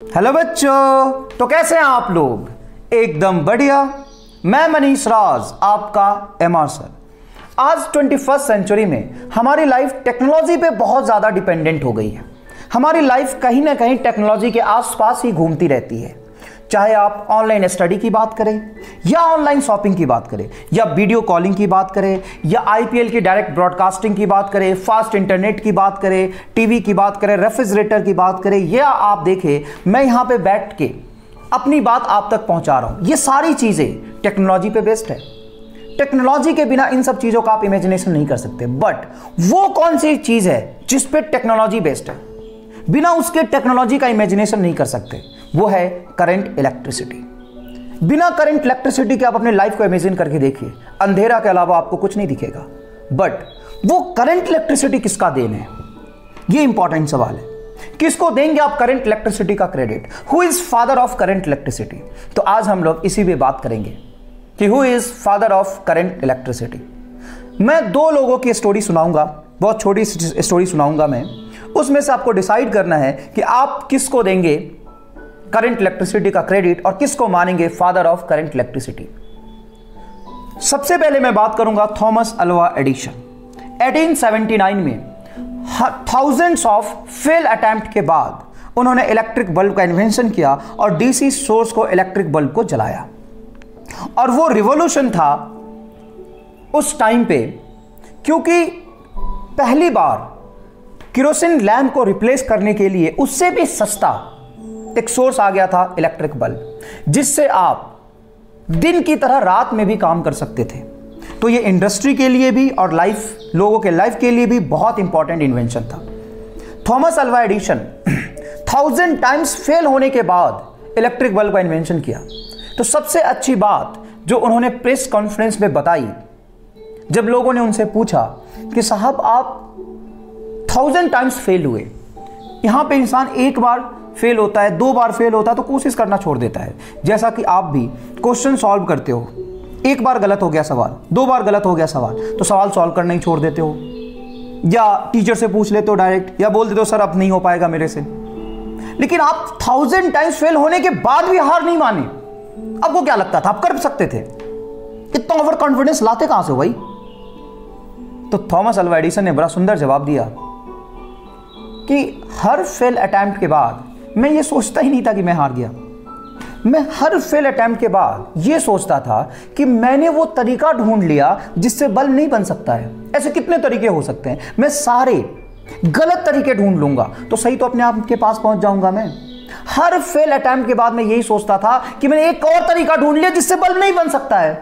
Hello बच्चों, तो कैसे हैं आप लोग? एकदम बढ़िया। मैं मनीष राज, आपका एमआर सर। आज 21st सेंचुरी में हमारी लाइफ टेक्नोलॉजी पे बहुत ज़्यादा डिपेंडेंट हो गई है। हमारी लाइफ कहीं ना कहीं टेक्नोलॉजी के आसपास ही घूमती रहती है। चाहे आप ऑनलाइन स्टडी की बात करें या ऑनलाइन शॉपिंग की बात करें या वीडियो कॉलिंग की बात करें या आईपीएल की डायरेक्ट ब्रॉडकास्टिंग की बात करें, फास्ट इंटरनेट की बात करें, टीवी की बात करें, रेफ्रिजरेटर की बात करें, या आप देखें मैं यहाँ पे बैठ के अपनी बात आप तक पहुँचा रहा हूँ, ये सारी चीज़ें टेक्नोलॉजी पे बेस्ड है। टेक्नोलॉजी के बिना इन सब चीज़ों का आप इमेजिनेशन नहीं कर सकते। बट वो कौन सी चीज़ है जिस पे टेक्नोलॉजी बेस्ड है, बिना उसके टेक्नोलॉजी का इमेजिनेशन नहीं कर सकते? वो है करंट इलेक्ट्रिसिटी। बिना करंट इलेक्ट्रिसिटी के आप अपने लाइफ को इमेजिन करके देखिए, अंधेरा के अलावा आपको कुछ नहीं दिखेगा। बट वो करंट इलेक्ट्रिसिटी किसका देन है, ये इंपॉर्टेंट सवाल है। किसको देंगे आप करंट इलेक्ट्रिसिटी का credit? Who is father of current electricity? तो आज हम लोग इसी पे बात करेंगे कि who is father of current electricity. मैं दो लोगों की स्टोरी सुनाऊंगा, बहुत छोटी स्टोरी सुनाऊंगा मैं। उसमें से आपको डिसाइड करना है कि आप किसको देंगे करंट इलेक्ट्रिसिटी का क्रेडिट और किसको मानेंगे फादर ऑफ करंट इलेक्ट्रिसिटी। सबसे पहले मैं बात करूंगा थॉमस अल्वा एडिसन। 1879 में थाउजेंड्स ऑफ फेल अटेम्प्ट के बाद उन्होंने इलेक्ट्रिक बल्ब का इन्वेंशन किया और डीसी सोर्स को इलेक्ट्रिक बल्ब को जलाया। और वो रिवॉल्यूशन था उस टाइम पे, क्योंकि पहली बार केरोसिन लैंप को रिप्लेस करने के लिए उससे भी सस्ता एक सोर्स आ गया था इलेक्ट्रिक बल्ब, जिससे आप दिन की तरह रात में भी काम कर सकते थे। तो ये इंडस्ट्री के लिए भी और लोगों के लाइफ के लिए भी बहुत इंपॉर्टेंट इन्वेंशन था। Thomas Alva Edison 1000 times fail होने के बाद इलेक्ट्रिक बल्ब का इन्वेंशन किया। तो सबसे अच्छी बात जो उन्होंने प्रेस कॉन्फ्रेंस में बताई, जब लोगों ने उनसे पूछा कि साहब आप 1000 टाइम्स फेल हुए, यहां पे इंसान एक बार फेल होता है, दो बार फेल होता है तो कोशिश करना छोड़ देता है। जैसा कि आप भी क्वेश्चन सॉल्व करते हो, एक बार गलत हो गया सवाल, दो बार गलत हो गया सवाल, तो सवाल सॉल्व करना ही छोड़ देते हो, या टीचर से पूछ लेते हो डायरेक्ट, या बोल देते हो सर अब नहीं हो पाएगा मेरे से। लेकिन आप 1000 टाइम्स फेल होने के बाद भी हार नहीं माने। आपको क्या लगता था आप कर सकते थे? इतना ओवर कॉन्फिडेंस लाते कहां से हो भाई? तो थॉमस अल्वा एडिसन ने बड़ा सुंदर जवाब दिया कि हर फेल अटेम्प्ट के बाद मैं ये सोचता ही नहीं था कि मैं हार गया। मैं हर फेल अटेम्प्ट के बाद ये सोचता था कि मैंने वो तरीका ढूंढ लिया जिससे बल्ब नहीं बन सकता है। ऐसे कितने तरीके हो सकते हैं, मैं सारे गलत तरीके ढूंढ लूंगा तो सही तो अपने आप के पास पहुंच जाऊंगा। मैं हर फेल अटेम्प्ट के बाद मैं यही सोचता था कि मैंने एक और तरीका ढूंढ लिया जिससे बल्ब नहीं बन सकता है।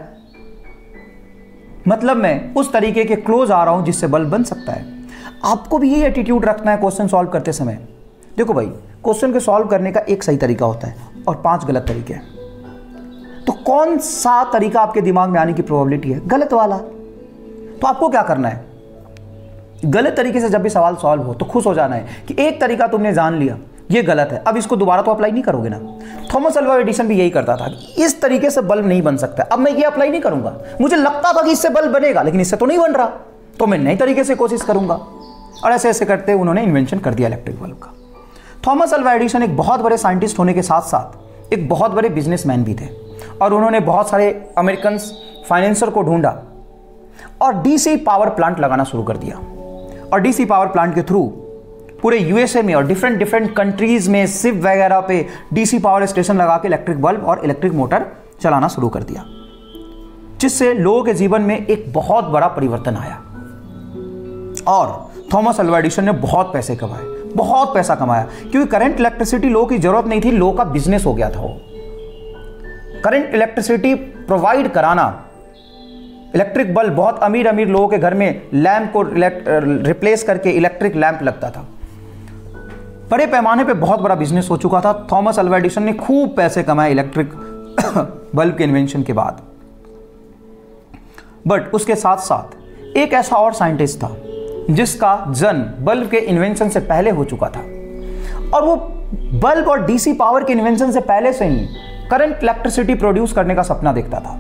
मतलब मैं उस तरीके के क्लोज आ रहा हूं जिससे बल्ब बन सकता है। आपको भी यही एटीट्यूड रखना है क्वेश्चन सॉल्व करते समय। देखो भाई, क्वेश्चन को सॉल्व करने का एक सही तरीका होता है और 5 गलत तरीके हैं। तो कौन सा तरीका आपके दिमाग में आने की प्रोबेबिलिटी है? गलत वाला। तो आपको क्या करना है, गलत तरीके से जब भी सवाल सॉल्व हो तो खुश हो जाना है कि एक तरीका तुमने जान लिया, ये गलत है, अब इसको दोबारा तो अप्लाई नहीं करोगे ना। थॉमस अल्वा एडिसन भी यही करता था, इस तरीके से बल्ब नहीं बन सकता, अब मैं ये अप्लाई नहीं करूंगा। मुझे लगता था कि इससे बल्ब बनेगा लेकिन इससे तो नहीं बन रहा, तो मैं नए तरीके से कोशिश करूंगा। और ऐसे ऐसे करते उन्होंने इन्वेंशन कर दिया इलेक्ट्रिक बल्ब का। थॉमस अल्वा एडिसन एक बहुत बड़े साइंटिस्ट होने के साथ साथ एक बहुत बड़े बिजनेसमैन भी थे, और उन्होंने बहुत सारे अमेरिकन फाइनेंसर को ढूंढा और डीसी पावर प्लांट लगाना शुरू कर दिया। और डीसी पावर प्लांट के थ्रू पूरे यूएसए में और डिफरेंट कंट्रीज में शिप वगैरह पे डीसी पावर स्टेशन लगा के इलेक्ट्रिक बल्ब और इलेक्ट्रिक मोटर चलाना शुरू कर दिया, जिससे लोगों के जीवन में एक बहुत बड़ा परिवर्तन आया। और थॉमस अल्वा एडिसन ने बहुत पैसे कमाए, बहुत पैसा कमाया, क्योंकि करंट इलेक्ट्रिसिटी लोगों की जरूरत नहीं थी, लोगों का बिजनेस हो गया था। वो करंट इलेक्ट्रिसिटी प्रोवाइड कराना, इलेक्ट्रिक बल्ब, बहुत अमीर अमीर लोगों के घर में लैंप को रिप्लेस करके इलेक्ट्रिक लैंप लगता था। बड़े पैमाने पे बहुत बड़ा बिजनेस हो चुका था। थॉमस अल्वा एडिसन ने खूब पैसे कमाए इलेक्ट्रिक बल्ब के इन्वेंशन के बाद। बट उसके साथ साथ एक ऐसा और साइंटिस्ट था जिसका जन्म बल्ब के इन्वेंशन से पहले हो चुका था, और वो बल्ब और डीसी पावर के इन्वेंशन से पहले से ही करंट इलेक्ट्रिसिटी प्रोड्यूस करने का सपना देखता था।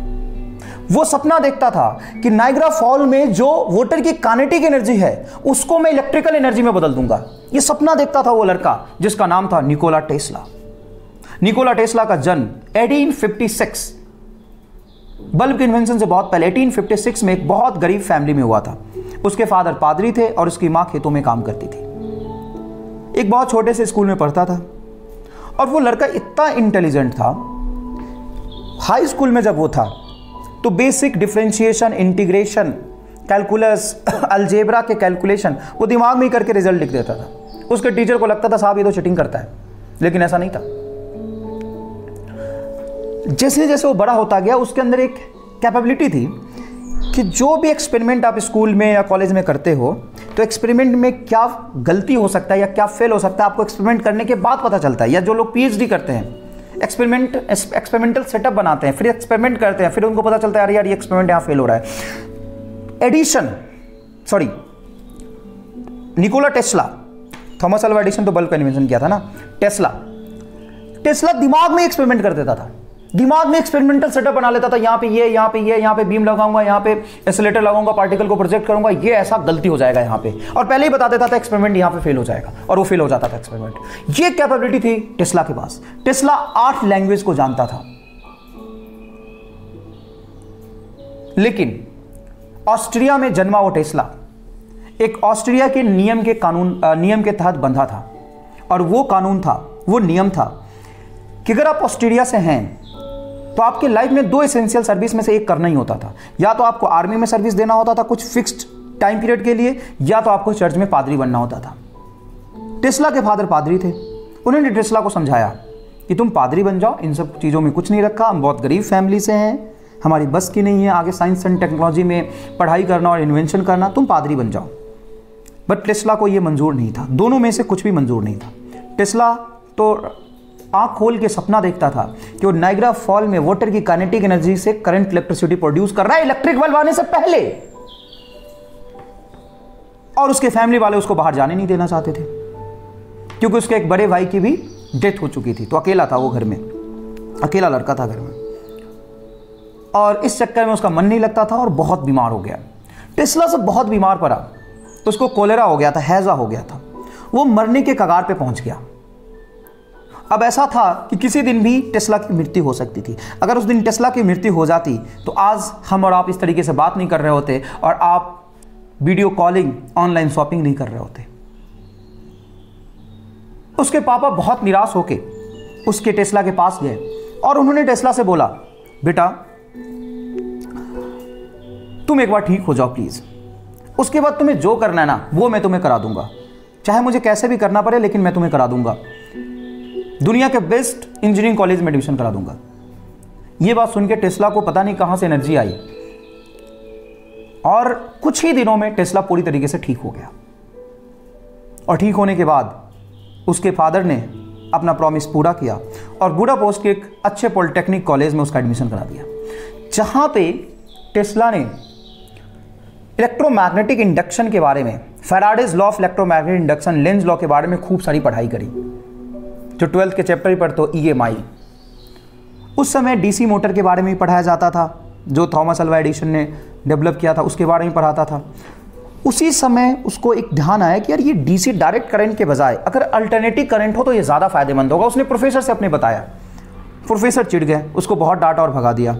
वो सपना देखता था कि नाइग्रा फॉल में जो वाटर की काइनेटिक एनर्जी है उसको मैं इलेक्ट्रिकल एनर्जी में बदल दूंगा। ये सपना देखता था वो लड़का जिसका नाम था निकोला टेस्ला। निकोला टेस्ला का जन्म 1856, बल्ब के इन्वेंशन से बहुत पहले 1856 में एक बहुत गरीब फैमिली में हुआ था। उसके फादर पादरी थे और उसकी मां खेतों में काम करती थी। एक बहुत छोटे से स्कूल में पढ़ता था और वो लड़का इतना इंटेलिजेंट था। हाई स्कूल में जब वो था तो basic differentiation, integration, calculus, algebra के कैलकुलेशन वो दिमाग में ही करके रिजल्ट लिख देता था। उसके टीचर को लगता था साहब ये तो चीटिंग करता है, लेकिन ऐसा नहीं था। जैसे जैसे वो बड़ा होता गया उसके अंदर एक कैपेबिलिटी थी कि जो भी एक्सपेरिमेंट आप स्कूल में या कॉलेज में करते हो तो एक्सपेरिमेंट में क्या गलती हो सकता है या क्या फेल हो सकता है आपको एक्सपेरिमेंट करने के बाद पता चलता है। या जो लोग पीएचडी करते हैं, एक्सपेरिमेंटल सेटअप बनाते हैं, फिर एक्सपेरिमेंट करते हैं, फिर उनको पता चलता है यार ये एक्सपेरिमेंट यहाँ फेल हो रहा है। Nikola Tesla, Thomas Alva Edison तो बल्ब का इन्वेंशन किया था ना, टेस्ला दिमाग में एक्सपेरिमेंट कर देता था। दिमाग में एक्सपेरिमेंटल सेटअप बना लेता था, यहाँ पे ये, यहाँ पे ये, यहाँ पे बीम लगाऊंगा, यहाँ पे एसिलेटर लगाऊंगा, पार्टिकल को प्रोजेक्ट करूंगा, ये ऐसा गलती हो जाएगा यहाँ पे, और पहले ही बता देता था एक्सपेरिमेंट यहाँ पे फेल हो जाएगा, और वो फेल हो जाता था एक्सपेरिमेंट। ये कैपेबिलिटी थी टेस्ला के पास। टेस्ला 8 लैंग्वेज को जानता था। लेकिन ऑस्ट्रिया में जन्मा वो टेस्ला एक ऑस्ट्रिया के नियम के तहत बंधा था, और वो नियम था कि अगर आप ऑस्ट्रेलिया से हैं तो आपके लाइफ में 2 एसेंशियल सर्विस में से एक करना ही होता था। या तो आपको आर्मी में सर्विस देना होता था कुछ फिक्स्ड टाइम पीरियड के लिए, या तो आपको चर्च में पादरी बनना होता था। टेस्ला के फादर पादरी थे। उन्होंने टेस्ला को समझाया कि तुम पादरी बन जाओ, इन सब चीज़ों में कुछ नहीं रखा, हम बहुत गरीब फैमिली से हैं, हमारी बस की नहीं है आगे साइंस एंड टेक्नोलॉजी में पढ़ाई करना और इन्वेंशन करना, तुम पादरी बन जाओ। बट टेस्ला को यह मंजूर नहीं था। दोनों में से कुछ भी मंजूर नहीं था। टेस्ला तो आंख खोल के सपना देखता था कि वो नाइग्रा फॉल में वाटर की काइनेटिक एनर्जी से करंट इलेक्ट्रिसिटी प्रोड्यूस कर रहा है इलेक्ट्रिक बल्ब आने से पहले, और उसके फैमिली वाले उसको बाहर जाने नहीं देना चाहते थे क्योंकि उसके एक बड़े भाई की भी डेथ हो चुकी थी। तो अकेला था वो घर में, अकेला लड़का था घर में, और इस चक्कर में उसका मन नहीं लगता था और बहुत बीमार हो गया। टेस्ला से बहुत बीमार पड़ा तो उसको कोलेरा हो गया था, हैजा हो गया था, वो मरने के कगार पे पहुंच गया। अब ऐसा था कि किसी दिन भी टेस्ला की मृत्यु हो सकती थी। अगर उस दिन टेस्ला की मृत्यु हो जाती तो आज हम और आप इस तरीके से बात नहीं कर रहे होते और आप वीडियो कॉलिंग, ऑनलाइन शॉपिंग नहीं कर रहे होते। उसके पापा बहुत निराश होके उसके टेस्ला के पास गए और उन्होंने टेस्ला से बोला, बेटा तुम एक बार ठीक हो जाओ प्लीज, उसके बाद तुम्हें जो करना है ना वो मैं तुम्हें करा दूंगा, चाहे मुझे कैसे भी करना पड़े लेकिन मैं तुम्हें करा दूंगा, दुनिया के बेस्ट इंजीनियरिंग कॉलेज में एडमिशन करा दूंगा। यह बात सुनकर टेस्ला को पता नहीं कहां से एनर्जी आई और कुछ ही दिनों में टेस्ला पूरी तरीके से ठीक हो गया। और ठीक होने के बाद उसके फादर ने अपना प्रॉमिस पूरा किया और बुडापेस्ट के एक अच्छे पॉलिटेक्निक कॉलेज में उसका एडमिशन करा दिया, जहां पे टेस्ला ने इलेक्ट्रोमैग्नेटिक इंडक्शन के बारे में, Faraday's law of electromagnetic induction, Lenz law के बारे में खूब सारी पढ़ाई करी। जो 12th के चैप्टर ही पढ़ते हो EMI, उस समय DC मोटर के बारे में ही पढ़ाया जाता था, जो थॉमस अल्वा एडिसन ने डेवलप किया था उसके बारे में पढ़ाता था। उसी समय उसको एक ध्यान आया कि यार ये DC डायरेक्ट करंट के बजाय अगर अल्टरनेटिव करंट हो तो ये ज़्यादा फायदेमंद होगा। उसने प्रोफेसर से अपने बताया, प्रोफेसर चिढ़ गए, उसको बहुत डांटा और भगा दिया।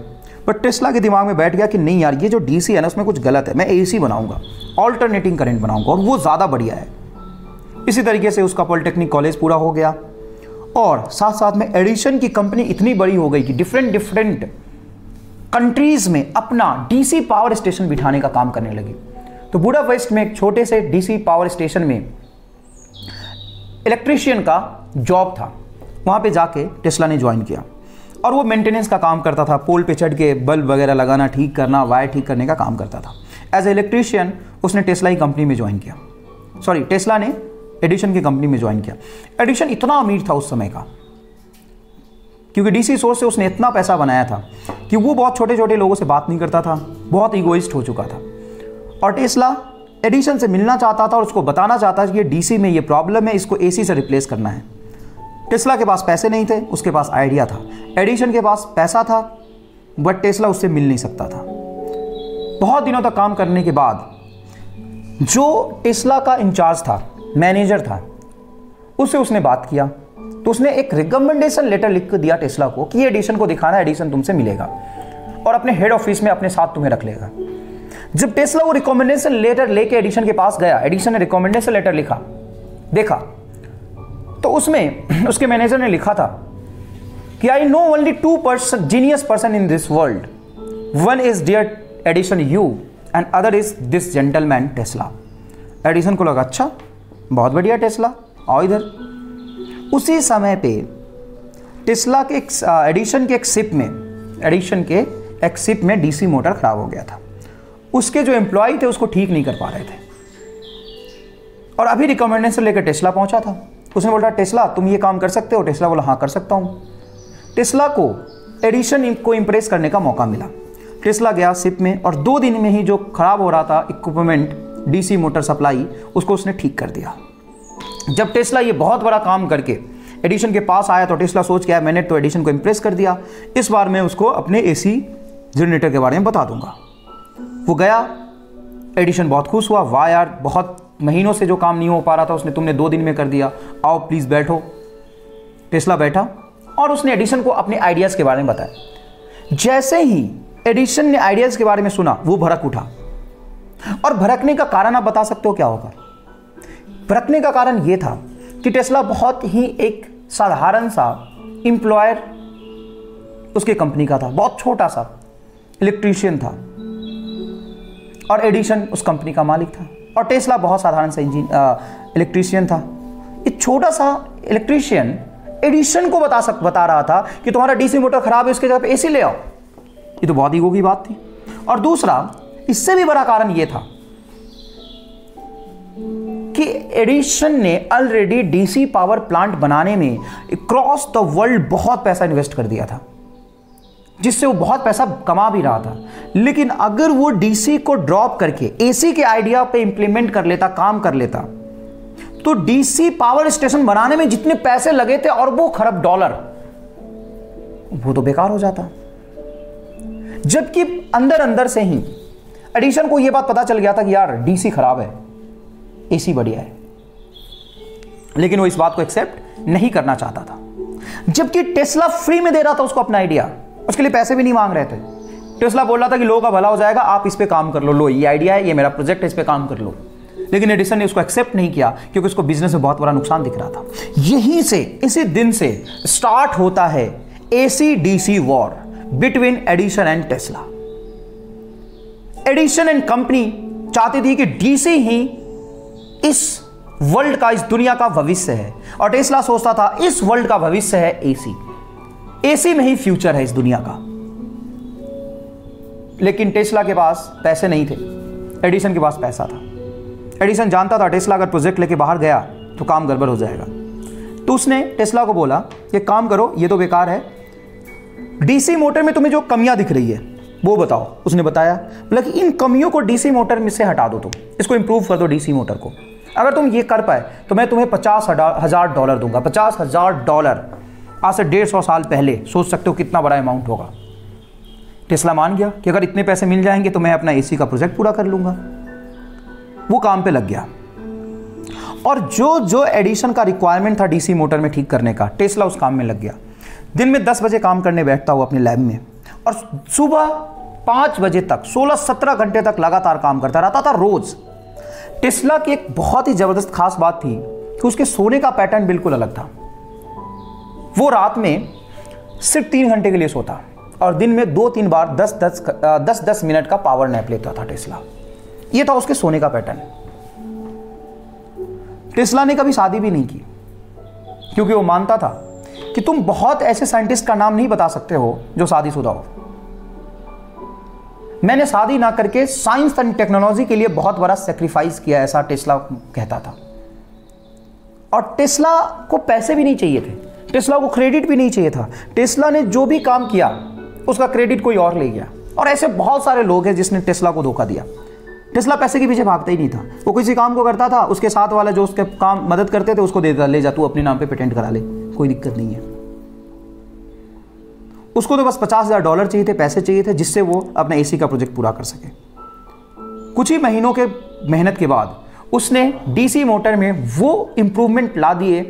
बट टेस्ला के दिमाग में बैठ गया कि नहीं यार ये जो DC है ना उसमें कुछ गलत है, मैं AC बनाऊंगा, ऑल्टरनेटिंग करंट बनाऊंगा और वो ज़्यादा बढ़िया है। इसी तरीके से उसका पॉलिटेक्निक कॉलेज पूरा हो गया और साथ साथ में एडिसन की कंपनी इतनी बड़ी हो गई कि डिफरेंट कंट्रीज में अपना DC पावर स्टेशन बिठाने का काम करने लगी। तो बुडापेस्ट में एक छोटे से DC पावर स्टेशन में इलेक्ट्रीशियन का जॉब था, वहां पे जाके टेस्ला ने ज्वाइन किया और वो मेंटेनेंस का काम करता था, पोल पे चढ़ के बल्ब वगैरह लगाना, ठीक करना, वायर ठीक करने का काम करता था। एज ए इलेक्ट्रीशियन उसने टेस्ला की कंपनी में ज्वाइन किया, टेस्ला ने एडिसन की कंपनी में ज्वाइन किया। एडिसन इतना अमीर था उस समय का क्योंकि DC सोर्स से उसने इतना पैसा बनाया था कि वो बहुत छोटे छोटे लोगों से बात नहीं करता था, बहुत ईगोइस्ट हो चुका था। और टेस्ला एडिसन से मिलना चाहता था और उसको बताना चाहता था कि ये DC में ये प्रॉब्लम है, इसको AC से रिप्लेस करना है। टेस्ला के पास पैसे नहीं थे, उसके पास आइडिया था। एडिसन के पास पैसा था बट टेस्ला उससे मिल नहीं सकता था। बहुत दिनों तक काम करने के बाद जो टेस्ला का इंचार्ज था, मैनेजर था, उससे उसने बात किया तो उसने एक रिकमेंडेशन लेटर लिख कर दिया टेस्ला को कि एडिसन को दिखाना, एडिसन तुमसे मिलेगा और अपने हेड ऑफिस में अपने साथ तुम्हें रख लेगा। जब टेस्ला वो रिकमेंडेशन लेटर लेके एडिसन के पास गया, एडिसन ने रिकमेंडेशन लेटर लिखा, देखा तो उसमें उसके मैनेजर ने लिखा था कि I know only 2 genius person in this world, one is dear Edison you and other is this gentleman Tesla. Edison को लगा अच्छा बहुत बढ़िया टेस्ला, आओ इधर। उसी समय पे टेस्ला के एडिसन के एक शिप में डीसी मोटर खराब हो गया था। उसके जो एम्प्लॉय थे उसको ठीक नहीं कर पा रहे थे और अभी रिकमेंडेशन लेकर टेस्ला पहुंचा था। उसने बोला टेस्ला तुम ये काम कर सकते हो? टेस्ला बोला हाँ कर सकता हूं। टेस्ला को एडिसन को इंप्रेस करने का मौका मिला। टेस्ला गया शिप में और 2 दिन में ही जो खराब हो रहा था इक्विपमेंट, डीसी मोटर सप्लाई, उसको उसने ठीक कर दिया। जब टेस्ला ये बहुत बड़ा काम करके एडिसन के पास आया तो टेस्ला सोच के आया मैंने तो एडिसन को इंप्रेस कर दिया, इस बार मैं उसको अपने एसी जनरेटर के बारे में बता दूंगा। वो गया, एडिसन बहुत खुश हुआ, वाह यार बहुत महीनों से जो काम नहीं हो पा रहा था उसने तुमने 2 दिन में कर दिया, आओ प्लीज बैठो। टेस्ला बैठा और उसने एडिसन को अपने आइडियाज के बारे में बताया। जैसे ही एडिसन ने आइडियाज के बारे में सुना वो भड़क उठा और भड़कने का कारण आप बता सकते हो क्या होगा? भड़कने का कारण यह था कि टेस्ला बहुत ही एक साधारण सा एम्प्लॉयर उसके कंपनी का था, बहुत छोटा सा इलेक्ट्रीशियन था और एडिसन उस कंपनी का मालिक था और टेस्ला बहुत साधारण सा इलेक्ट्रीशियन था। एक छोटा सा इलेक्ट्रीशियन एडिसन को बता रहा था कि तुम्हारा डीसी मोटर खराब है, इसके जगह पे एसी ले आओ। ये तो बहुत ईगो की बात थी। और दूसरा इससे भी बड़ा कारण यह था कि एडिसन ने ऑलरेडी डीसी पावर प्लांट बनाने में क्रॉस द वर्ल्ड बहुत पैसा इन्वेस्ट कर दिया था, जिससे वो बहुत पैसा कमा भी रहा था। लेकिन अगर वो डीसी को ड्रॉप करके एसी के आइडिया पे इंप्लीमेंट कर लेता, काम कर लेता, तो डीसी पावर स्टेशन बनाने में जितने पैसे लगे थे अरबों खरब डॉलर, वो तो बेकार हो जाता। जबकि अंदर अंदर से ही एडिसन को यह बात पता चल गया था कि यार डीसी खराब है, एसी बढ़िया है, लेकिन वो इस बात को एक्सेप्ट नहीं करना चाहता था। जबकि टेस्ला फ्री में दे रहा था उसको अपना आइडिया, उसके लिए पैसे भी नहीं मांग रहे थे। टेस्ला बोल रहा था कि लोगों का भला हो जाएगा, आप इस पे काम कर लो ये आइडिया है, ये मेरा प्रोजेक्ट है, इस पे काम कर लो। लेकिन एडिसन ने उसको एक्सेप्ट नहीं किया क्योंकि उसको बिजनेस में बहुत बड़ा नुकसान दिख रहा था। यहीं से, इसी दिन से स्टार्ट होता है AC DC war between Edison and Tesla. Edison and company चाहती थी कि डीसी ही इस वर्ल्ड का, इस दुनिया का भविष्य है और टेस्ला सोचता था इस वर्ल्ड का भविष्य है एसी, एसी में ही फ्यूचर है इस दुनिया का। लेकिन टेस्ला के पास पैसे नहीं थे, एडिसन के पास पैसा था। एडिसन जानता था टेस्ला अगर प्रोजेक्ट लेके बाहर गया तो काम गड़बड़ हो जाएगा, तो उसने टेस्ला को बोला ये काम करो, ये तो बेकार है, डीसी मोटर में तुम्हें जो कमियां दिख रही है वो बताओ। उसने बताया, बोला कि इन कमियों को डीसी मोटर में से हटा दो, तुम इसको इंप्रूव कर दो डीसी मोटर को। अगर तुम ये कर पाए तो मैं तुम्हें $50,000 दूंगा। $50,000 आज से 150 साल पहले, सोच सकते हो कितना बड़ा अमाउंट होगा। टेस्ला मान गया कि अगर इतने पैसे मिल जाएंगे तो मैं अपना एसी का प्रोजेक्ट पूरा कर लूंगा। वो काम पे लग गया और जो एडिसन का रिक्वायरमेंट था डीसी मोटर में ठीक करने का, टेस्ला उस काम में लग गया। दिन में 10 बजे काम करने बैठता हुआ अपने लैब में और सुबह 5 बजे तक 16-17 घंटे तक लगातार काम करता रहता था रोज। टेस्ला की एक बहुत ही जबरदस्त खास बात थी कि उसके सोने का पैटर्न बिल्कुल अलग था। वो रात में सिर्फ 3 घंटे के लिए सोता और दिन में 2-3 बार 10-10 मिनट का पावर नैप लेता था टेस्ला। ये था उसके सोने का पैटर्न। टेस्ला ने कभी शादी भी नहीं की क्योंकि वो मानता था कि तुम बहुत ऐसे साइंटिस्ट का नाम नहीं बता सकते हो जो शादीशुदा हो। मैंने शादी ना करके साइंस एंड टेक्नोलॉजी के लिए बहुत बड़ा सेक्रीफाइस किया, ऐसा टेस्ला कहता था। और टेस्ला को पैसे भी नहीं चाहिए थे, टेस्ला को क्रेडिट भी नहीं चाहिए था। टेस्ला ने जो भी काम किया उसका क्रेडिट कोई और ले गया। और ऐसे बहुत सारे लोग हैं जिसने टेस्ला को धोखा दिया। टेस्ला पैसे के पीछे भागता ही नहीं था। वो किसी काम को करता था, उसके साथ वाला जो उसके काम मदद करते थे उसको देता, ले जा तू अपने नाम पे पेटेंट करा ले, कोई दिक्कत नहीं है। उसको तो बस $50,000 चाहिए थे, पैसे चाहिए थे जिससे वो अपना एसी का प्रोजेक्ट पूरा कर सके। कुछ ही महीनों के मेहनत के बाद उसने डीसी मोटर में वो इंप्रूवमेंट ला दिए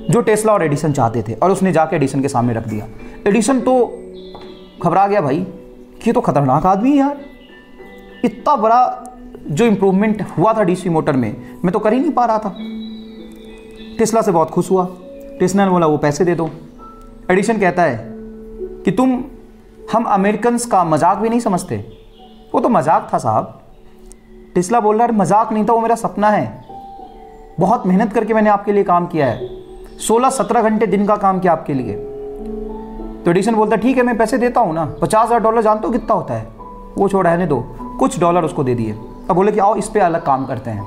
जो टेस्ला और एडिसन चाहते थे, और उसने जाके एडिसन के सामने रख दिया। एडिसन तो घबरा गया, भाई ये तो खतरनाक आदमी है यार, इतना बड़ा जो इंप्रूवमेंट हुआ था डीसी मोटर में मैं तो कर ही नहीं पा रहा था। टेस्ला से बहुत खुश हुआ। टेस्ला ने बोला वो पैसे दे दो। एडिसन कहता है कि हम अमेरिकन का मजाक भी नहीं समझते। वो तो मजाक था साहब। टेस्ला बोल रहा है मजाक नहीं था, वो मेरा सपना है, बहुत मेहनत करके मैंने आपके लिए काम किया है, 16-17 घंटे दिन का काम किया आपके लिए। तो एडिसन बोलता है ठीक है मैं पैसे देता हूँ ना, $50,000 जानते हो कितना होता है? वो छोड़ा रहने दो, कुछ डॉलर उसको दे दिए। अब बोले कि आओ इस पे अलग काम करते हैं।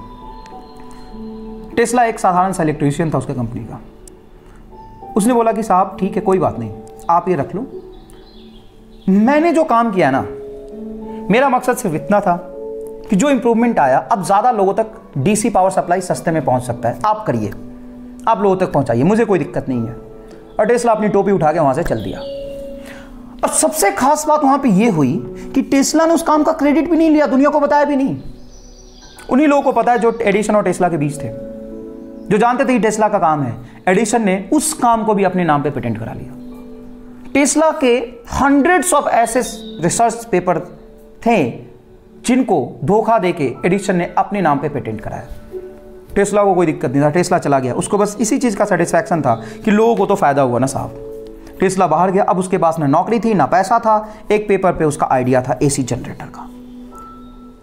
टेस्ला एक साधारण सा इलेक्ट्रीशियन था उसके कंपनी का। उसने बोला कि साहब ठीक है कोई बात नहीं, आप ये रख लो। मैंने जो काम किया ना, मेरा मकसद सिर्फ इतना था कि जो इंप्रूवमेंट आया अब ज़्यादा लोगों तक डीसी पावर सप्लाई सस्ते में पहुंच सकता है, आप करिए, आप लोगों तक पहुंचाइए, मुझे कोई दिक्कत नहीं है। और टेस्ला अपनी टोपी उठा के वहां से चल दिया। और सबसे खास बात वहां पे ये हुई कि टेस्ला ने उस काम का क्रेडिट भी नहीं लिया, दुनिया को बताया भी नहीं। उन्हीं लोगों को पता है जो एडिसन और टेस्ला के बीच थे, जो जानते थे कि टेस्ला का काम है। एडिसन ने उस काम को भी अपने नाम पे पेटेंट करा लिया। टेस्ला के हंड्रेड्स ऑफ ऐसे रिसर्च पेपर थे जिनको धोखा देके एडिसन ने अपने नाम पे पेटेंट कराया। टेस्ला को कोई दिक्कत नहीं था, टेस्ला चला गया, उसको बस इसी चीज़ का सेटिस्फैक्शन था कि लोगों को तो फायदा हुआ ना साहब। टेस्ला बाहर गया, अब उसके पास ना नौकरी थी ना पैसा था। एक पेपर पे उसका आइडिया था एसी जनरेटर का।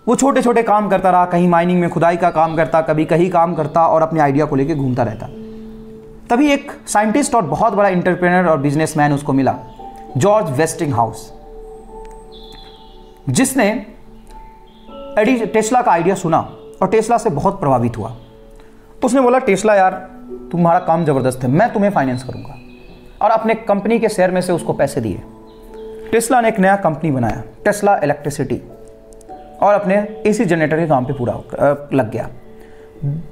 वो छोटे छोटे काम करता रहा, कहीं माइनिंग में खुदाई का काम करता, कभी कहीं काम करता और अपने आइडिया को लेके घूमता रहता। तभी एक साइंटिस्ट और बहुत बड़ा एंटरप्रेन्योर और बिजनेसमैन उसको मिला, जॉर्ज वेस्टिंगहाउस, जिसने टेस्ला का आइडिया सुना और टेस्ला से बहुत प्रभावित हुआ। उसने बोला टेस्ला यार तुम्हारा काम जबरदस्त है, मैं तुम्हें फाइनेंस करूंगा, और अपने कंपनी के शेयर में से उसको पैसे दिए। टेस्ला ने एक नया कंपनी बनाया, टेस्ला इलेक्ट्रिसिटी, और अपने एसी जनरेटर के काम पे पूरा लग गया।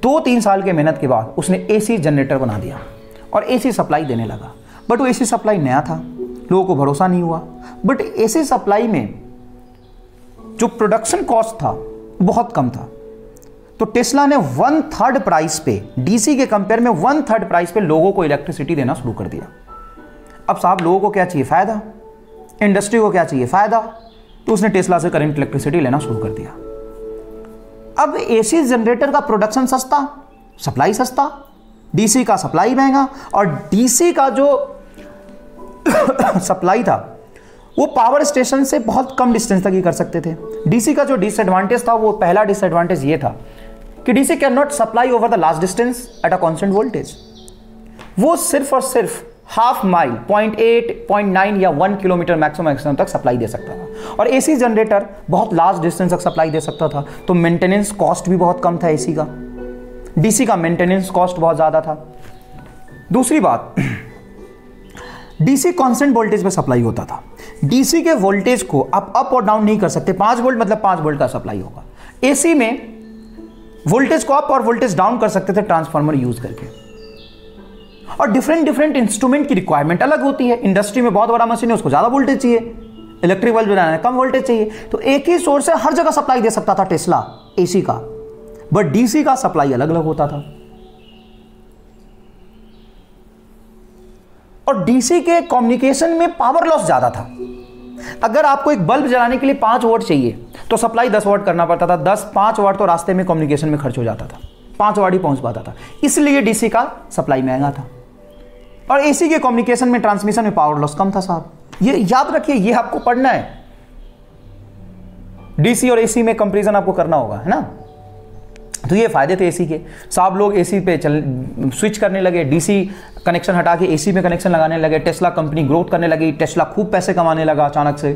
2-3 साल के मेहनत के बाद उसने एसी जनरेटर बना दिया और एसी सप्लाई देने लगा। बट वो एसी सप्लाई नया था, लोगों को भरोसा नहीं हुआ। बट एसी सप्लाई में जो प्रोडक्शन कॉस्ट था बहुत कम था, तो टेस्ला ने 1/3 प्राइस पे, डीसी के कंपेयर में 1/3 प्राइस पे लोगों को इलेक्ट्रिसिटी देना शुरू कर दिया। अब साहब लोगों को क्या चाहिए? फायदा। इंडस्ट्री को क्या चाहिए? फायदा। तो उसने टेस्ला से करंट इलेक्ट्रिसिटी लेना शुरू कर दिया। अब एसी जनरेटर का प्रोडक्शन सस्ता, सप्लाई सस्ता, डीसी का सप्लाई महंगा, और डीसी का जो सप्लाई था वो पावर स्टेशन से बहुत कम डिस्टेंस तक ही कर सकते थे। डीसी का जो डिसएडवांटेज था, वो पहला डिसएडवांटेज ये था कि DC can not supply over the large distance at a constant voltage. वो सिर्फ और सिर्फ हाफ माइल, 0.8, 0.9 या 1 किलोमीटर मैक्सिमम तक सप्लाई दे सकता था। और एसी जनरेटर बहुत लार्ज डिस्टेंस तक सप्लाई दे सकता था, तो मेंटेनेंस कॉस्ट भी बहुत कम था एसी का। डीसी का मेंटेनेंस कॉस्ट बहुत ज़्यादा था। दूसरी बात, डीसी कांस्टेंट वोल्टेज पे सप्लाई होता था। डीसी के वोल्टेज को आप अप और डाउन नहीं कर सकते। 5 वोल्ट मतलब 5 वोल्ट का सप्लाई होगा। एसी में वोल्टेज को अप और वोल्टेज डाउन कर सकते थे ट्रांसफार्मर यूज करके। और डिफरेंट इंस्ट्रूमेंट की रिक्वायरमेंट अलग होती है। इंडस्ट्री में बहुत बड़ा मशीन है, उसको ज्यादा वोल्टेज चाहिए, इलेक्ट्रिक बल्ब बनाना है कम वोल्टेज चाहिए। तो एक ही सोर्स से हर जगह सप्लाई दे सकता था टेस्ला एसी का, बट डीसी का सप्लाई अलग अलग होता था। और डीसी के कम्युनिकेशन में पावर लॉस ज्यादा था। अगर आपको एक बल्ब जलाने के लिए 5 वॉट चाहिए तो सप्लाई 10 वॉट करना पड़ता था। 5 वॉट तो रास्ते में कम्युनिकेशन में खर्च हो जाता था, 5 वॉट ही पहुंच पाता था। इसलिए डीसी का सप्लाई महंगा था। और एसी के कम्युनिकेशन में, ट्रांसमिशन में पावर लॉस कम था साहब। ये याद रखिए, ये आपको पढ़ना है। डीसी और एसी में कंपैरिजन आपको करना होगा, है ना। तो ये फायदे थे एसी के। साहब लोग एसी पे स्विच करने लगे, डीसी कनेक्शन हटा के एसी में कनेक्शन लगाने लगे। टेस्ला कंपनी ग्रोथ करने लगी, टेस्ला खूब पैसे कमाने लगा अचानक से।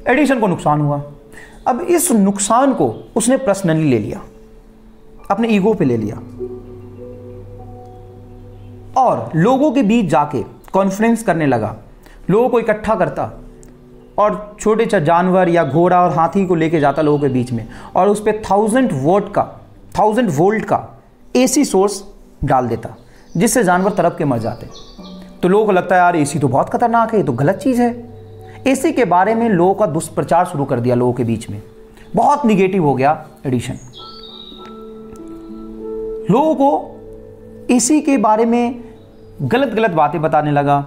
एडिसन को नुकसान हुआ। अब इस नुकसान को उसने पर्सनली ले लिया, अपने ईगो पे ले लिया, और लोगों के बीच जाके कॉन्फ्रेंस करने लगा, लोगों को इकट्ठा करता और छोटे जानवर या घोड़ा और हाथी को लेके जाता लोगों के बीच में, और उस पर 1000 वोल्ट का एसी सोर्स डाल देता, जिससे जानवर तड़प के मर जाते। तो लोगों को लगता है यार एसी तो बहुत खतरनाक है, ये तो गलत चीज़ है। एसी के बारे में लोगों का दुष्प्रचार शुरू कर दिया लोगों के बीच में, बहुत निगेटिव हो गया एडिशन। लोगों को एसी के बारे में गलत गलत बातें बताने लगा,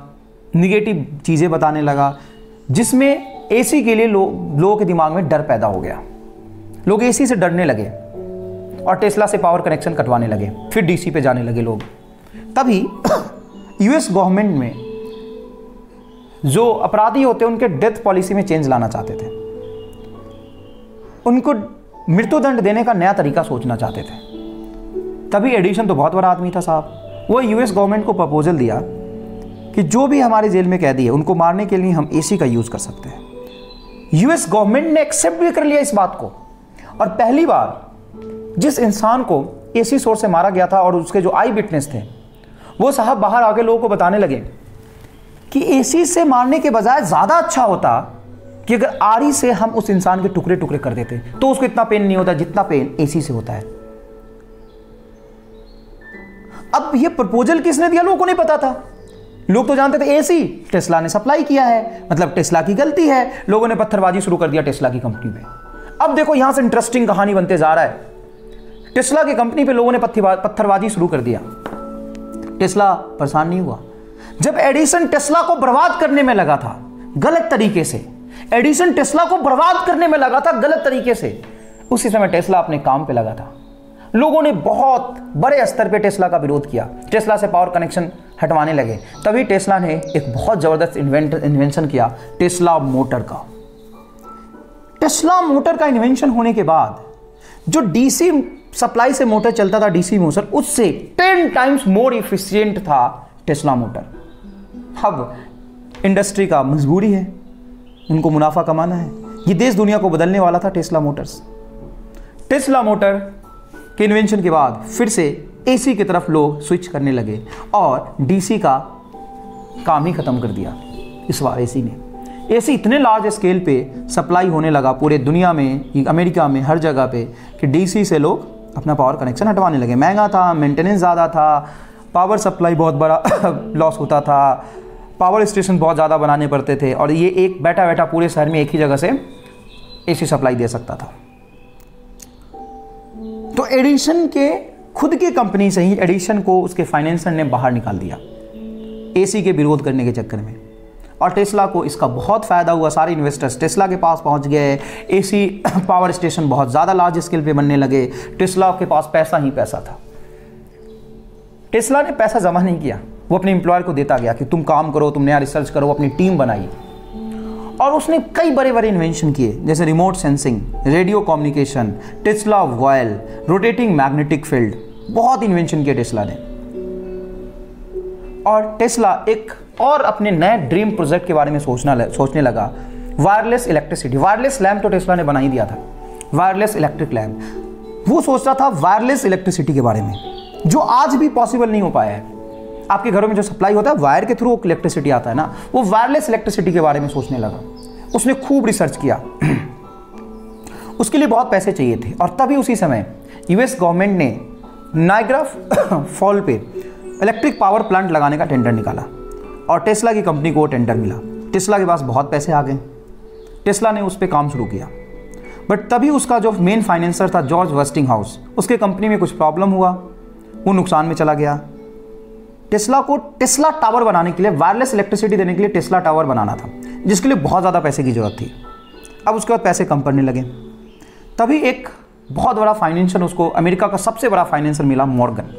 निगेटिव चीज़ें बताने लगा, जिसमें एसी के लिए लोगों के दिमाग में डर पैदा हो गया। लोग एसी से डरने लगे और टेस्ला से पावर कनेक्शन कटवाने लगे, फिर डीसी पे जाने लगे लोग। तभी यूएस गवर्नमेंट में जो अपराधी होते हैं उनके डेथ पॉलिसी में चेंज लाना चाहते थे, उनको मृत्युदंड देने का नया तरीका सोचना चाहते थे। तभी एडिसन तो बहुत बड़ा आदमी था साहब, वो यूएस गवर्नमेंट को प्रपोजल दिया कि जो भी हमारे जेल में कैदी है उनको मारने के लिए हम एसी का यूज कर सकते हैं। यूएस गवर्नमेंट ने एक्सेप्ट भी कर लिया इस बात को, और पहली बार जिस इंसान को एसी सोर्स से मारा गया था और उसके जो आई विटनेस थे वो साहब बाहर आके लोगों को बताने लगे कि एसी से मारने के बजाय ज्यादा अच्छा होता कि अगर आरी से हम उस इंसान के टुकड़े टुकड़े कर देते तो उसको इतना पेन नहीं होता जितना पेन एसी से होता है। अब ये प्रपोजल किसने दिया लोगों को नहीं पता था। लोग तो जानते थे एसी टेस्ला ने सप्लाई किया है, मतलब टेस्ला की गलती है। लोगों ने पत्थरबाजी शुरू कर दिया टेस्ला की कंपनी पे। अब देखो यहां से इंटरेस्टिंग कहानी बनते जा रहा है। टेस्ला की कंपनी पे लोगों ने पत्थरबाजी शुरू कर दिया। टेस्ला परेशान नहीं हुआ। जब एडिसन टेस्ला को बर्बाद करने में लगा था गलत तरीके से, एडिसन टेस्ला को बर्बाद करने में लगा था गलत तरीके से, उसी समय टेस्ला अपने काम पे लगा था। लोगों ने बहुत बड़े स्तर पे टेस्ला का विरोध किया, टेस्ला से पावर कनेक्शन हटवाने लगे। तभी टेस्ला ने एक बहुत जबरदस्त इन्वेंशन किया, टेस्ला मोटर का। टेस्ला मोटर का इन्वेंशन होने के बाद जो डीसी सप्लाई से मोटर चलता था, डीसी मोटर, उससे 10 टाइम्स मोर इफिशिएंट था टेस्ला मोटर। अब इंडस्ट्री का मजबूरी है, उनको मुनाफा कमाना है। ये देश दुनिया को बदलने वाला था टेस्ला मोटर्स। टेस्ला मोटर के इन्वेंशन के बाद फिर से एसी की तरफ लोग स्विच करने लगे और डीसी का काम ही खत्म कर दिया इस बार एसी ने। एसी इतने लार्ज स्केल पे सप्लाई होने लगा पूरे दुनिया में, अमेरिका में, हर जगह पे, कि डीसी से लोग अपना पावर कनेक्शन हटवाने लगे। महंगा था, मेंटेनेंस ज़्यादा था, पावर सप्लाई बहुत बड़ा लॉस होता था, पावर स्टेशन बहुत ज़्यादा बनाने पड़ते थे, और ये एक बैठा बैठा पूरे शहर में एक ही जगह से एसी सप्लाई दे सकता था। तो एडिसन के खुद की कंपनी से ही एडिसन को उसके फाइनेंसर ने बाहर निकाल दिया एसी के विरोध करने के चक्कर में, और टेस्ला को इसका बहुत फायदा हुआ। सारे इन्वेस्टर्स टेस्ला के पास पहुंच गए, एसी पावर स्टेशन बहुत ज़्यादा लार्ज स्केल पे बनने लगे। टेस्ला के पास पैसा ही पैसा था। टेस्ला ने पैसा जमा नहीं किया, वो अपने एम्प्लॉयर को देता गया कि तुम काम करो, तुम नया रिसर्च करो, अपनी टीम बनाई। और उसने कई बड़े बड़े इन्वेंशन किए, जैसे remote sensing, radio communication, Tesla vial, rotating magnetic field, बहुत इन्वेंशन किए टेस्ला ने। और टेस्ला एक और अपने नए ड्रीम प्रोजेक्ट के बारे में सोचने लगा, वायरलेस इलेक्ट्रिसिटी। वायरलेस लैम्प तो टेस्ला ने बना ही दिया था, वायरलेस इलेक्ट्रिक लैम्प। वो सोच रहा था वायरलेस इलेक्ट्रिसिटी के बारे में, जो आज भी पॉसिबल नहीं हो पाया है। आपके घरों में जो सप्लाई होता है वायर के थ्रू इलेक्ट्रिसिटी आता है ना, वो वायरलेस इलेक्ट्रिसिटी के बारे में सोचने लगा। उसने खूब रिसर्च किया, उसके लिए बहुत पैसे चाहिए थे। और तभी उसी समय यूएस गवर्नमेंट ने नायग्रा फॉल पे इलेक्ट्रिक पावर प्लांट लगाने का टेंडर निकाला, और टेस्ला की कंपनी को वो टेंडर मिला। टेस्ला के पास बहुत पैसे आ गए, टेस्ला ने उस पर काम शुरू किया। बट तभी उसका जो मेन फाइनेंसर था जॉर्ज वेस्टिंगहाउस, उसके कंपनी में कुछ प्रॉब्लम हुआ, वो नुकसान में चला गया। टेस्ला को टेस्ला टावर बनाने के लिए, वायरलेस इलेक्ट्रिसिटी देने के लिए टेस्ला टावर बनाना था, जिसके लिए बहुत ज़्यादा पैसे की जरूरत थी। अब उसके बाद पैसे कम पड़ने लगे। तभी एक बहुत बड़ा फाइनेंशियल, उसको अमेरिका का सबसे बड़ा फाइनेंसर मिला, मॉर्गन।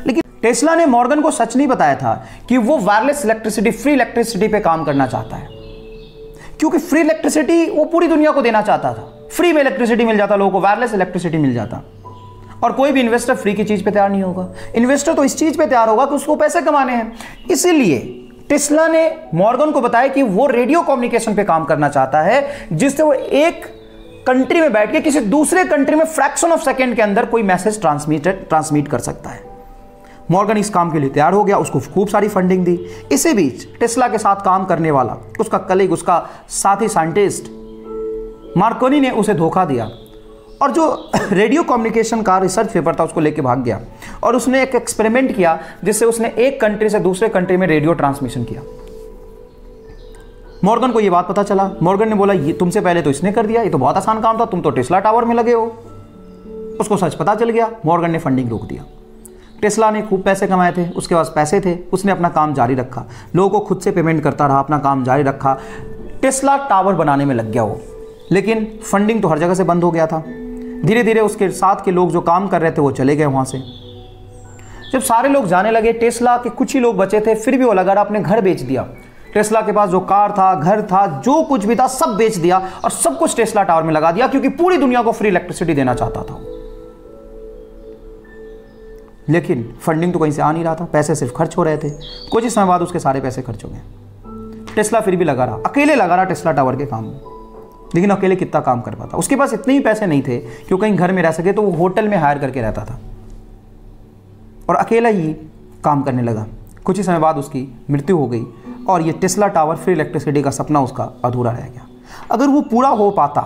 लेकिन टेस्ला ने मॉर्गन को सच नहीं बताया था कि वो वायरलेस इलेक्ट्रिसिटी, फ्री इलेक्ट्रिसिटी पे काम करना चाहता है, क्योंकि फ्री इलेक्ट्रिसिटी वो पूरी दुनिया को देना चाहता था। फ्री में इलेक्ट्रिसिटी मिल जाता लोगों को, वायरलेस इलेक्ट्रिसिटी मिल जाता। और कोई भी इन्वेस्टर फ्री की चीज पे तैयार नहीं होगा। इन्वेस्टर तो इस चीज पे तैयार होगा कि उसको पैसे कमाने हैं। इसीलिए टेस्ला ने मॉर्गन को बताया कि वो रेडियो कम्युनिकेशन पे काम करना चाहता है, जिससे वो एक कंट्री में बैठ के किसी दूसरे कंट्री में फ्रैक्शन ऑफ सेकेंड के अंदर कोई मैसेज ट्रांसमिट कर सकता है। मॉर्गन इस काम के लिए तैयार हो गया, उसको खूब सारी फंडिंग दी। इसी बीच टेस्ला के साथ काम करने वाला उसका कलीग, उसका साथी साइंटिस्ट मार्कोनी ने उसे धोखा दिया, और जो रेडियो कम्युनिकेशन का रिसर्च पेपर था उसको लेके भाग गया। और उसने एक एक्सपेरिमेंट किया जिससे उसने एक कंट्री से दूसरे कंट्री में रेडियो ट्रांसमिशन किया। मॉर्गन को यह बात पता चला। मॉर्गन ने बोला, ये तुमसे पहले तो इसने कर दिया, ये तो बहुत आसान काम था, तुम तो टेस्ला टावर में लगे हो। उसको सच पता चल गया, मॉर्गन ने फंडिंग रोक दिया। टेस्ला ने खूब पैसे कमाए थे, उसके पास पैसे थे, उसने अपना काम जारी रखा, लोगों को खुद से पेमेंट करता रहा, अपना काम जारी रखा, टेस्ला टावर बनाने में लग गया वो। लेकिन फंडिंग तो हर जगह से बंद हो गया था। धीरे धीरे उसके साथ के लोग जो काम कर रहे थे वो चले गए वहाँ से। जब सारे लोग जाने लगे, टेस्ला के कुछ ही लोग बचे थे, फिर भी वो लगा रहा, अपने घर बेच दिया। टेस्ला के पास जो कार था, घर था, जो कुछ भी था सब बेच दिया और सब कुछ टेस्ला टावर में लगा दिया, क्योंकि पूरी दुनिया को फ्री इलेक्ट्रिसिटी देना चाहता था। लेकिन फंडिंग तो कहीं से आ नहीं रहा था, पैसे सिर्फ खर्च हो रहे थे। कुछ ही समय बाद उसके सारे पैसे खर्च हो गए। टेस्ला फिर भी लगा रहा, अकेले लगा रहा टेस्ला टावर के काम में। लेकिन अकेले कितना काम कर पाता? उसके पास इतने ही पैसे नहीं थे कि वो कहीं घर में रह सके, तो वो होटल में हायर करके रहता था और अकेला ही काम करने लगा। कुछ ही समय बाद उसकी मृत्यु हो गई और ये टेस्ला टावर फ्री इलेक्ट्रिसिटी का सपना उसका अधूरा रह गया। अगर वो पूरा हो पाता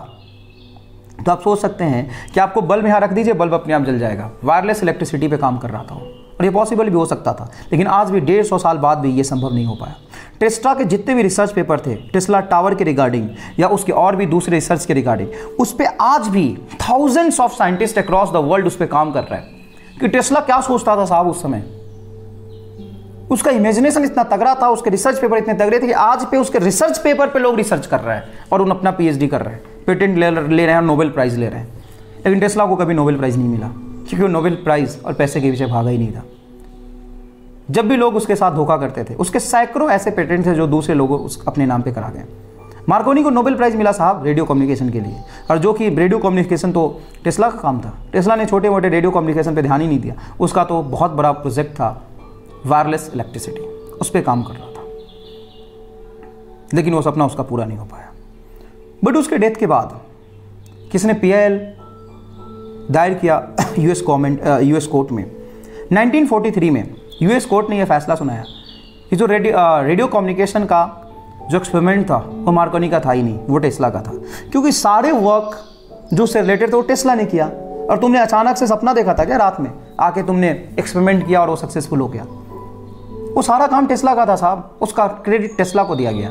तो आप सोच सकते हैं कि आपको बल्ब यहाँ रख दीजिए, बल्ब अपने आप जल जाएगा। वायरलेस इलेक्ट्रिसिटी पे काम कर रहा था और ये पॉसिबल भी हो सकता था, लेकिन आज भी 150 साल बाद भी ये संभव नहीं हो पाया। टेस्ला के जितने भी रिसर्च पेपर थे टेस्ला टावर के रिगार्डिंग या उसके और भी दूसरे रिसर्च के रिगार्डिंग, उस पर आज भी thousands of scientist across the world उस पर काम कर रहे हैं कि टेस्ला क्या सोचता था साहब उस समय। उसका इमेजिनेशन इतना तगड़ा था, उसके रिसर्च पेपर इतने तगड़े थे कि आज पे उसके रिसर्च पेपर पे लोग रिसर्च कर रहे हैं और उन अपना PhD कर रहे हैं, पेटेंट ले रहे हैं और नोबेल प्राइज़ ले रहे हैं। लेकिन टेस्ला को कभी नोबेल प्राइज़ नहीं मिला, क्योंकि वो नोबेल प्राइज़ और पैसे के पीछे भागा ही नहीं था। जब भी लोग उसके साथ धोखा करते थे, उसके सैकड़ों ऐसे पेटेंट थे जो दूसरे लोगों अपने नाम पे करा गए। मार्कोनी को नोबेल प्राइज़ मिला साहब रेडियो कम्युनिकेशन के लिए, और जो कि रेडियो कम्युनिकेशन तो टेस्ला का काम था। टेस्ला ने छोटे मोटे रेडियो कम्युनिकेशन पे ध्यान ही नहीं दिया। उसका तो बहुत बड़ा प्रोजेक्ट था वायरलेस इलेक्ट्रिसिटी, उस पर काम कर रहा था। लेकिन वो सपना उसका पूरा नहीं हो पाया। बट उसके डेथ के बाद किसने PIL दायर किया US कोर्ट में। 1943 में US कोर्ट ने यह फैसला सुनाया कि जो रेडियो कम्युनिकेशन का जो एक्सपेरिमेंट था वो मार्कोनी का था ही नहीं, वो टेस्ला का था। क्योंकि सारे वर्क जो उससे रिलेटेड थे वो टेस्ला ने किया। और तुमने अचानक से सपना देखा था क्या रात में आके तुमने एक्सपेरिमेंट किया और वो सक्सेसफुल हो गया? वो सारा काम टेस्ला का था साहब, उसका क्रेडिट टेस्ला को दिया गया।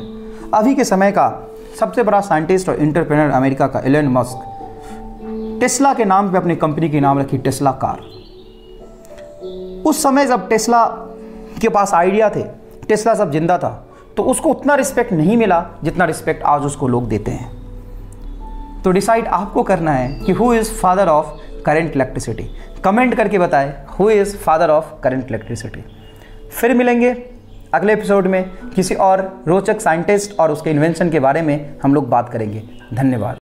अभी के समय का सबसे बड़ा साइंटिस्ट और एंटरप्रेन्योर अमेरिका का एलन मस्क टेस्ला के नाम पे अपनी कंपनी के नाम रखी टेस्ला कार। उस समय जब टेस्ला के पास आइडिया थे, टेस्ला जब जिंदा था, तो उसको उतना रिस्पेक्ट नहीं मिला जितना रिस्पेक्ट आज उसको लोग देते हैं। तो डिसाइड आपको करना है कि who is father of current electricity. Comment करके बताएं who is father of current electricity. फिर मिलेंगे अगले एपिसोड में किसी और रोचक साइंटिस्ट और उसके इन्वेंशन के बारे में हम लोग बात करेंगे। धन्यवाद।